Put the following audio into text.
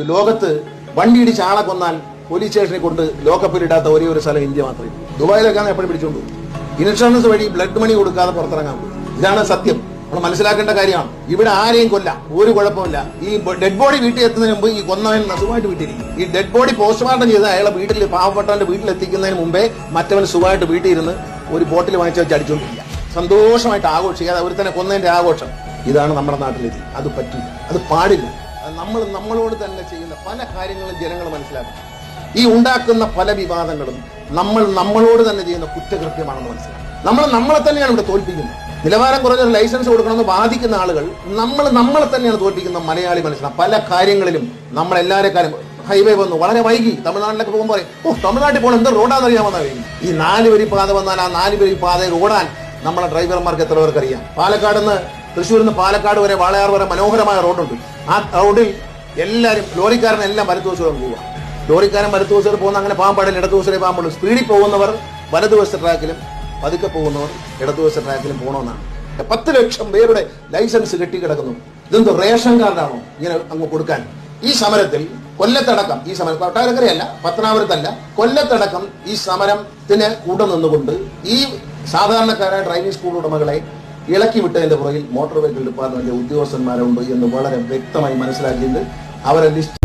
ലോകത്ത് വണ്ടിയിടിച്ച് ആളെ കൊന്നാൽ പോലീസ് സ്റ്റേഷനിൽ കൊണ്ട് ലോക്കപ്പിലിടാത്ത ഒരേ ഒരു സ്ഥലം ഇന്ത്യ മാത്രമേ. ദുബായിലൊക്കെയാണ് എപ്പോഴും പിടിച്ചോണ്ടു. ഇൻഷുറൻസ് വഴി ബ്ലഡ് മണി കൊടുക്കാതെ പുറത്തിറങ്ങാൻ പോകും. ഇതാണ് സത്യം. നമ്മൾ മനസ്സിലാക്കേണ്ട കാര്യമാണ്. ഇവിടെ ആരെയും കൊല്ലാം, ഒരു കുഴപ്പമില്ല. ഈ ഡെഡ് ബോഡി വീട്ടിൽ എത്തുന്നതിന് മുമ്പ് ഈ കൊന്നവൻ സുഖമായിട്ട് വീട്ടിലിരിക്കും. ഈ ഡെഡ് ബോഡി പോസ്റ്റ്മോർട്ടം ചെയ്ത് അയാളെ വീട്ടിൽ പാവപ്പെട്ടവന്റെ വീട്ടിലെത്തിക്കുന്നതിന് മുമ്പേ മറ്റവൻ സുഖമായിട്ട് വീട്ടിൽ ഇരുന്ന് ഒരു ബോട്ടിൽ വാങ്ങിച്ചു വെച്ച് അടിച്ചുകൊണ്ടിരിക്കുക, സന്തോഷമായിട്ട് ആഘോഷിക്കുക. അവർ തന്നെ കൊന്നതിന്റെ ആഘോഷം. ഇതാണ് നമ്മുടെ നാട്ടിലെത്തി. അത് പറ്റില്ല, അത് പാടില്ല. നമ്മൾ നമ്മളോട് തന്നെ ചെയ്യുന്ന പല കാര്യങ്ങളും ജനങ്ങൾ മനസ്സിലാക്കണം. ഈ ഉണ്ടാക്കുന്ന പല വിവാദങ്ങളും നമ്മൾ നമ്മളോട് തന്നെ ചെയ്യുന്ന കുറ്റകൃത്യമാണെന്ന് മനസ്സിലാക്കണം. നമ്മളെ തന്നെയാണ് ഇവിടെ തോൽപ്പിക്കുന്നത്. നിലവാരം കുറഞ്ഞൊരു ലൈസൻസ് കൊടുക്കണമെന്ന് വാദിക്കുന്ന ആളുകൾ നമ്മളെ തന്നെയാണ് തോൽപ്പിക്കുന്ന മലയാളി മനസ്സിലാക്കാം. പല കാര്യങ്ങളിലും നമ്മളെല്ലാവരെക്കാരും ഹൈവേ വന്നു വളരെ വൈകി. തമിഴ്നാട്ടിലൊക്കെ പോകുമ്പോൾ തമിഴ്നാട്ടിൽ പോകണം എന്ത് റോഡാന്ന് അറിയാമെന്നാ വൈകി. ഈ 4 വരി പാത വന്നാൽ ആ 4 വരി പാതയിൽ ഓടാൻ നമ്മളെ ഡ്രൈവർമാർക്ക് എത്ര പേർക്ക് അറിയാം? പാലക്കാട് നിന്ന് തൃശ്ശൂരിൽ നിന്ന് പാലക്കാട് വരെ വാളയാർ വരെ മനോഹരമായ റോഡുണ്ട്. ആ റോഡിൽ എല്ലാവരും ലോറിക്കാരനെല്ലാം വലതുവശം പോവുക. ലോറിക്കാരൻ വലതുവശത്ത് പോകുന്ന അങ്ങനെ പോകാൻ പാടില്ല, ഇടതുവശത്തേ പോകാൻ പാടുള്ളൂ. സ്പീഡിൽ പോകുന്നവർ വലതുവശത്തെ ട്രാക്കിലും പതുക്കെ പോകുന്നവർ ഇടതുവശത്തെ ട്രാക്കിലും പോകണമെന്നാണ്. 10 ലക്ഷം പേരുടെ ലൈസൻസ് കെട്ടിക്കിടക്കുന്നു. ഇതെന്തോ റേഷൻ കാർഡാണോ ഇങ്ങനെ അങ്ങ് കൊടുക്കാൻ? ഈ സമരത്തിൽ കൊല്ലത്തടക്കം, ഈ സമരം കൊട്ടാരക്കരയല്ല, പത്തനാപുരത്തല്ല, കൊല്ലത്തടക്കം ഈ സമരത്തിന് കൂടെ നിന്നുകൊണ്ട് ഈ സാധാരണക്കാരായ ഡ്രൈവിംഗ് സ്കൂൾ ഉടമകളെ ഇളക്കി വിട്ടതിന്റെ പുറകിൽ മോട്ടോർ വെഹിക്കിൾ ഡിപ്പാർട്ട്മെന്റ് ഉദ്യോഗസ്ഥന്മാരുണ്ട് എന്ന് വളരെ വ്യക്തമായി മനസ്സിലാക്കിയിട്ട് അവരെ ലിസ്റ്റ്